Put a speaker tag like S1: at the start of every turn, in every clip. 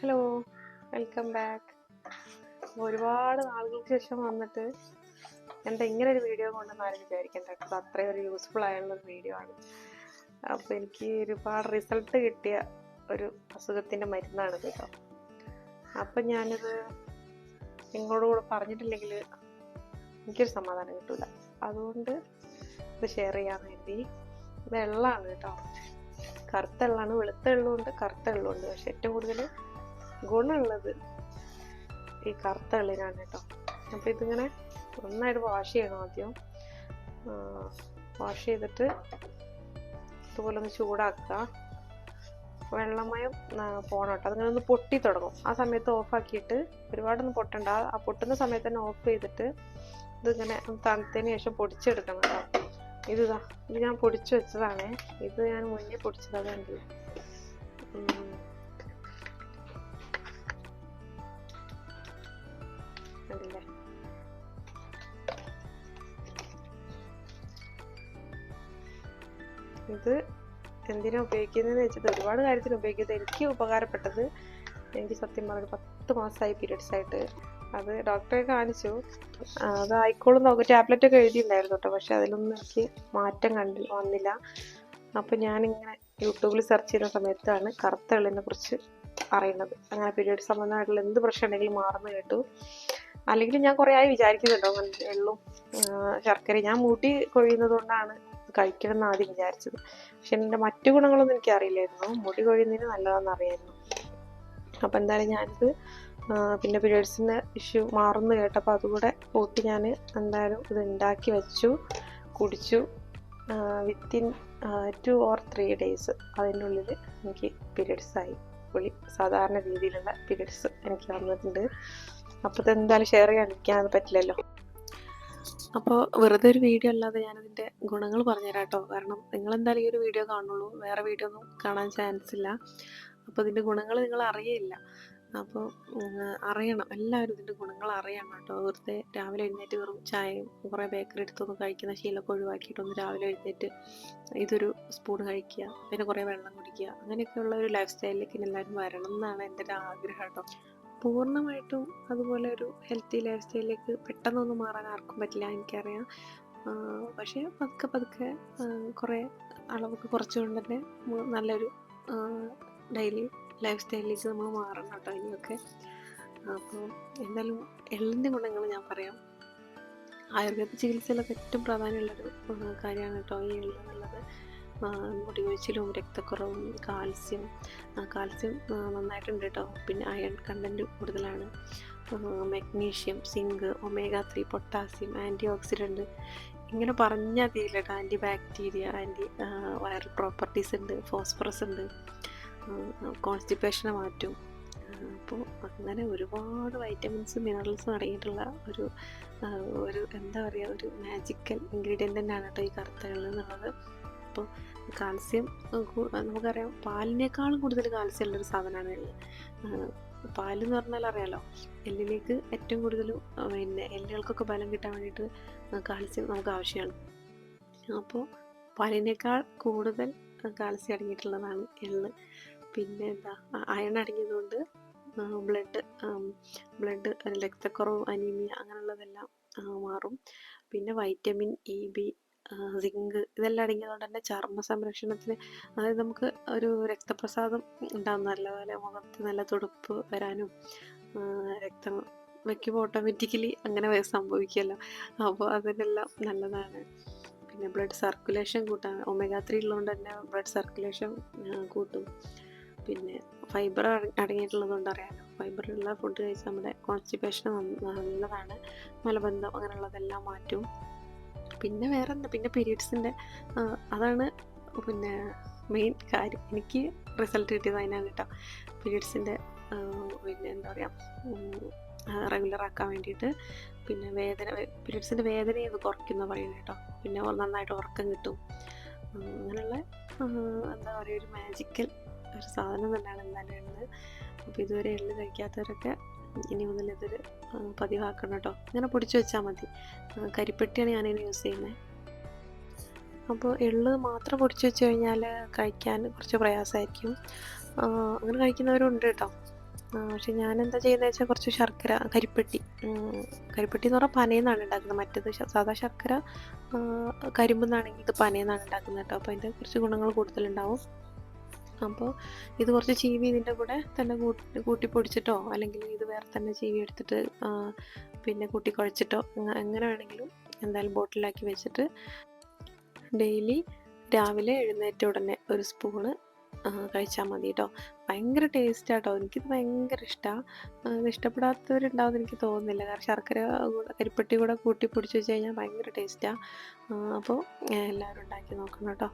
S1: Hello, welcome back. ഒരുപാട് നാളുകൾക്ക് ശേഷം വന്നിട്ട് എന്താ ഇങ്ങനെ ഒരു വീഡിയോ കൊണ്ടെന്ന് ആരും വിചാരിക്കണ്ട കേട്ടോ. അത്രയും ഒരു യൂസ്ഫുൾ ആയുള്ള ഒരു വീഡിയോ ആണ്. അപ്പോൾ എനിക്ക് ഒരുപാട് റിസൾട്ട് കിട്ടിയ ഒരു അസുഖത്തിൻ്റെ മരുന്നാണ് കേട്ടോ. അപ്പം ഞാനിത് നിങ്ങളോട് കൂടെ പറഞ്ഞിട്ടില്ലെങ്കിൽ എനിക്കൊരു സമാധാനം കിട്ടില്ല. അതുകൊണ്ട് ഇത് ഷെയർ ചെയ്യാൻ വേണ്ടി ഇത് എള്ളാണ് കേട്ടോ. കറുത്ത എള്ളാണ്, വെളുത്ത എള്ളുണ്ട് കറുത്ത എള്ളുണ്ട്. പക്ഷെ ഏറ്റവും കൂടുതൽ ഗുണമുള്ളത് ഈ കറുത്ത എള്ളിനാണ് കേട്ടോ. അപ്പോൾ ഇതിങ്ങനെ നന്നായിട്ട് വാഷ് ചെയ്യണം ആദ്യം. വാഷ് ചെയ്തിട്ട് ഇതുപോലെ ഒന്ന് ചൂടാക്കുക. വെള്ളമയം പോകണം കേട്ടോ. അതിങ്ങനെ ഒന്ന് പൊട്ടി തുടങ്ങും. ആ സമയത്ത് ഓഫാക്കിയിട്ട്, ഒരുപാടൊന്നും പൊട്ടണ്ട, ആ പൊട്ടുന്ന സമയത്ത് തന്നെ ഓഫ് ചെയ്തിട്ട് ഇതിങ്ങനെ തണുത്തതിന് ശേഷം പൊടിച്ചെടുക്കണം കേട്ടോ. ഇത് ഞാൻ പൊടിച്ചു വെച്ചതാണ്. ഇത് ഞാൻ മുന്നേ പൊടിച്ചതാണ്. കണ്ടില്ലേ? ഇത് എന്തിനാ ഉപയോഗിക്കുന്നതെന്ന് വെച്ചിട്ട് ഒരുപാട് കാര്യത്തിന് ഉപയോഗിക്കുന്നത്. എനിക്ക് ഉപകാരപ്പെട്ടത്, എനിക്ക് സത്യം പറഞ്ഞൊരു 10 മാസമായി പീരിയഡ്സ് ആയിട്ട്. അത് ഡോക്ടറെ കാണിച്ചു, അത് ആയിക്കോളും നോക്കും. ടാബ്ലറ്റ് ഒക്കെ എഴുതിയിട്ടുണ്ടായിരുന്നു കേട്ടോ. പക്ഷെ അതിലൊന്നും എനിക്ക് മാറ്റം വന്നില്ല. അപ്പം ഞാനിങ്ങനെ യൂട്യൂബിൽ സെർച്ച് ചെയ്യുന്ന സമയത്താണ് കറുത്ത എള്ളിനെ കുറിച്ച് അറിയുന്നത്. അങ്ങനെ പീരിയഡ് സംബന്ധമായിട്ടുള്ള എന്ത് പ്രശ്നം ഉണ്ടെങ്കിലും മാറുന്നു കേട്ടു. അല്ലെങ്കിൽ ഞാൻ കുറേ ആയി വിചാരിക്കുന്നുണ്ടോ എള്ളും ശർക്കരയും. ഞാൻ മുടി കൊഴിയുന്നത് കൊണ്ടാണ് കഴിക്കണം എന്ന് ആദ്യം വിചാരിച്ചത്. പക്ഷെ എൻ്റെ മറ്റു ഗുണങ്ങളൊന്നും എനിക്ക് അറിയില്ലായിരുന്നു. മുടി കൊഴിയുന്നതിന് നല്ലതാണെന്ന് അറിയായിരുന്നു. അപ്പം എന്തായാലും ഞാനിത് പിന്നെ പീരിയഡ്സിൻ്റെ ഇഷ്യൂ മാറുന്നു കേട്ടപ്പോൾ അതുകൂടെ കൂട്ടി ഞാൻ എന്തായാലും ഇത് ഉണ്ടാക്കി വെച്ചു, കുടിച്ചു. വിത്തിൻ 2 or 3 days അതിൻ്റെ ഉള്ളിൽ എനിക്ക് പീരിയഡ്സായി. സാധാരണ രീതിയിലുള്ള പീരിയഡ്സ് എനിക്ക് വന്നിട്ടുണ്ട്. അപ്പോൾ ഇതെന്തായാലും ഷെയർ ചെയ്യാണ്ടിരിക്കാനത് പറ്റില്ലല്ലോ. അപ്പോൾ വെറുതെ ഒരു വീഡിയോ അല്ലാതെ ഞാനതിൻ്റെ ഗുണങ്ങൾ പറഞ്ഞുതരാം കേട്ടോ. കാരണം നിങ്ങളെന്തായാലും ഈ ഒരു വീഡിയോ കാണുള്ളൂ, വേറെ വീഡിയോ ഒന്നും കാണാൻ ചാൻസ് ഇല്ല. അപ്പോൾ ഇതിൻ്റെ ഗുണങ്ങൾ നിങ്ങൾ അറിയില്ല. അപ്പോൾ അറിയണം, എല്ലാവരും ഇതിൻ്റെ ഗുണങ്ങൾ അറിയണം കേട്ടോ. വെറുതെ രാവിലെ എഴുന്നേറ്റ് വെറും ചായയും കുറേ ബേക്കറി എടുത്തൊന്നും കഴിക്കുന്ന ശീലമൊക്കെ ഒഴിവാക്കിയിട്ടൊന്ന് രാവിലെ എഴുന്നേറ്റ് ഇതൊരു സ്പൂൺ കഴിക്കുക, പിന്നെ കുറേ വെള്ളം കുടിക്കുക, അങ്ങനെയൊക്കെയുള്ള ഒരു ലൈഫ് സ്റ്റൈലിലേക്ക് എല്ലാവരും വരണം എന്നാണ് എൻ്റെ ഒരു ആഗ്രഹം കേട്ടോ. പൂർണ്ണമായിട്ടും അതുപോലെ ഒരു ഹെൽത്തി ലൈഫ് സ്റ്റൈലിലേക്ക് പെട്ടെന്നൊന്നും മാറാൻ ആർക്കും പറ്റില്ല, എനിക്കറിയാം. പക്ഷേ പതുക്കെ കുറേ അളവൊക്കെ കുറച്ചുകൊണ്ട് തന്നെ നല്ലൊരു ഡെയിലി ലൈഫ് സ്റ്റൈലിലേക്ക് നമ്മൾ മാറണം കേട്ടോ ഇനിയൊക്കെ. അപ്പോൾ എന്തായാലും എള്ളിൻ്റെ ഗുണങ്ങൾ ഞാൻ പറയാം. ആയുർവേദ ചികിത്സയിലൊക്കെ ഏറ്റവും പ്രാധാന്യമുള്ളൊരു കാര്യമാണ് കേട്ടോ ഈ എള്ള് എന്നുള്ളത്. മുടി കൊഴിച്ചിലും രക്തക്കുറവും കാൽസ്യം നന്നായിട്ടുണ്ട് കേട്ടോ. പിന്നെ അയൺ കണ്ടൻറ്റ് കൂടുതലാണ്. Magnesium, zinc, omega-3, potassium, antioxidant, ഇങ്ങനെ പറഞ്ഞാൽ തീരില്ല കേട്ടോ. Anti bacteria, antiviral properties ഉണ്ട്, ഫോസ്ഫറസ് ഉണ്ട്, കോൺസ്റ്റിപ്പേഷനെ മാറ്റും. അപ്പോൾ അങ്ങനെ ഒരുപാട് വൈറ്റമിൻസും മിനറൽസും അടങ്ങിയിട്ടുള്ള ഒരു എന്താ പറയുക, ഒരു മാജിക്കൽ ഇൻഗ്രീഡിയൻ്റ് തന്നെയാണ് കേട്ടോ ഈ കറുത്ത എള്ള് എന്നുള്ളത്. അപ്പോൾ കാൽസ്യം നമുക്കറിയാം, പാലിനേക്കാളും കൂടുതൽ കാൽസ്യം ഉള്ളൊരു സാധനമാണ് എള്ള്. പാലെന്ന് പറഞ്ഞാൽ അറിയാലോ, എല്ലിലേക്ക് ഏറ്റവും കൂടുതൽ പിന്നെ എല്ലുകൾക്കൊക്കെ ബലം കിട്ടാൻ വേണ്ടിയിട്ട് കാൽസ്യം നമുക്ക് ആവശ്യമാണ്. അപ്പോൾ പാലിനേക്കാൾ കൂടുതൽ കാൽസ്യം അടങ്ങിയിട്ടുള്ളതാണ് എള്ള്. പിന്നെ എന്താ, അയൺ അടങ്ങിയതുകൊണ്ട് ബ്ലഡ് രക്തക്കുറവ്, അനീമിയ അങ്ങനെയുള്ളതെല്ലാം മാറും. പിന്നെ വൈറ്റമിൻ ഇ, ബി, സിങ്ക് ഇതെല്ലാം അടങ്ങിയതുകൊണ്ട് തന്നെ ചർമ്മ സംരക്ഷണത്തിന്, അതായത് നമുക്ക് ഒരു രക്തപ്രസാദം ഉണ്ടാകും, നല്ലപോലെ മുഖത്ത് നല്ല തുടുപ്പ് വരാനും, രക്തം വയ്ക്കുമ്പോൾ ഓട്ടോമാറ്റിക്കലി അങ്ങനെ സംഭവിക്കുമല്ലോ. അപ്പോൾ അതിനെല്ലാം നല്ലതാണ്. പിന്നെ ബ്ലഡ് സർക്കുലേഷൻ കൂട്ടാൻ omega-3 ഉള്ളതുകൊണ്ട് തന്നെ ബ്ലഡ് സർക്കുലേഷൻ കൂട്ടും. പിന്നെ ഫൈബർ അടങ്ങിയിട്ടുള്ളത് കൊണ്ട് അറിയാമല്ലോ, ഫൈബറുള്ള ഫുഡ് കഴിച്ചാൽ നമ്മുടെ കോൺസ്റ്റിപ്പേഷൻ നല്ലതാണ്. മലബന്ധം അങ്ങനെയുള്ളതെല്ലാം മാറ്റും. പിന്നെ വേറെ എന്താ, പിന്നെ പീരീഡ്സിൻ്റെ അതാണ് പിന്നെ മെയിൻ കാര്യം. എനിക്ക് റിസൾട്ട് കിട്ടിയത് അതിനാണ് കേട്ടോ. പീരീഡ്സിൻ്റെ പിന്നെ എന്താ പറയുക, റെഗുലറാക്കാൻ വേണ്ടിയിട്ട്. പിന്നെ പീരീഡ്സിൻ്റെ വേദനയെ അത് കുറയ്ക്കുന്ന പറയുന്നത് കേട്ടോ. പിന്നെ നന്നായിട്ട് ഉറക്കം കിട്ടും. അങ്ങനെയുള്ള എന്താ പറയുക, ഒരു മാജിക്കൽ ഒരു സാധനം തന്നെയാണ് എന്തായാലും എള്ള്. അപ്പോൾ ഇതുവരെ എള്ള് കഴിക്കാത്തവരൊക്കെ ഇനി മുതൽ ഇതൊരു പതിവാക്കണം കേട്ടോ. ഇങ്ങനെ പൊടിച്ച് വെച്ചാൽ മതി. കരിപ്പെട്ടിയാണ് ഞാനിങ്ങനെ യൂസ് ചെയ്യുന്നത്. അപ്പോൾ എള്ള് മാത്രം പൊടിച്ച് വെച്ച് കഴിഞ്ഞാൽ കഴിക്കാൻ കുറച്ച് പ്രയാസമായിരിക്കും. അങ്ങനെ കഴിക്കുന്നവരും ഉണ്ട് കേട്ടോ. പക്ഷെ ഞാനെന്താ ചെയ്യുന്നത് വെച്ചാൽ കുറച്ച് ശർക്കര കരിപ്പെട്ടി, കരിപ്പെട്ടി എന്ന് പറഞ്ഞാൽ പനയെന്നാണ് ഉണ്ടാക്കുന്നത്. മറ്റേത് സാധാ ശർക്കര കരിമ്പെന്നാണെങ്കിൽ ഇത് പനയെന്നാണ് ഉണ്ടാക്കുന്നത് കേട്ടോ. അപ്പോൾ അതിൻ്റെ കുറച്ച് ഗുണങ്ങൾ കൂടുതലുണ്ടാവും. അപ്പോൾ ഇത് കുറച്ച് ചീവി ഇതിൻ്റെ കൂടെ തന്നെ കൂട്ടി പൊടിച്ചിട്ടോ അല്ലെങ്കിൽ ഇത് വേറെ തന്നെ ചീവി എടുത്തിട്ട് പിന്നെ കൂട്ടി കുഴച്ചിട്ടോ എങ്ങനെ വേണമെങ്കിലും എന്തായാലും ബോട്ടിലാക്കി വെച്ചിട്ട് ഡെയിലി രാവിലെ എഴുന്നേറ്റ ഉടനെ ഒരു സ്പൂണ് കഴിച്ചാൽ മതി കേട്ടോ. ഭയങ്കര ടേസ്റ്റ് ആട്ടോ, എനിക്കിത് ഭയങ്കര ഇഷ്ടമാണ്. ഇത് ഇഷ്ടപ്പെടാത്തവരുണ്ടാവും എനിക്ക് തോന്നുന്നില്ല, കാരണം ശർക്കര കരിപ്പെട്ടി കൂടെ കൂട്ടി പൊടിച്ച് വെച്ച് കഴിഞ്ഞാൽ ഭയങ്കര ടേസ്റ്റാണ്. അപ്പോൾ എല്ലാവരും ഉണ്ടാക്കി നോക്കണം കേട്ടോ.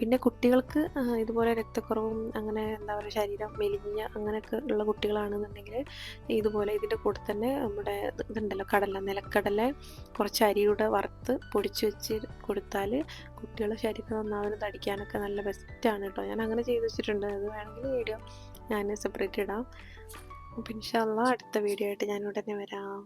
S1: പിന്നെ കുട്ടികൾക്ക് ഇതുപോലെ രക്തക്കുറവും അങ്ങനെ എന്താ പറയുക ശരീരം മെലിഞ്ഞ അങ്ങനെയൊക്കെ ഉള്ള കുട്ടികളാണെന്നുണ്ടെങ്കിൽ ഇതുപോലെ ഇതിൻ്റെ കൂടെ തന്നെ നമ്മുടെ ഇതുണ്ടല്ലോ നിലക്കടല കുറച്ച് അരിയുടെ വറുത്ത് പൊടിച്ച് വെച്ച് കൊടുത്താൽ കുട്ടികളുടെ ശരീരം നന്നാവും, തടിക്കാനൊക്കെ നല്ല ബെസ്റ്റാണ് കേട്ടോ. ഞാൻ അങ്ങനെ ചെയ്ത് വെച്ചിട്ടുണ്ട്. അത് വേണമെങ്കിൽ വീഡിയോ ഞാൻ സെപ്പറേറ്റ് ഇടാം. അപ്പോൾ ഇൻഷാ അല്ലാഹ് അടുത്ത വീഡിയോ ആയിട്ട് ഞാൻ ഉടനെ വരാം.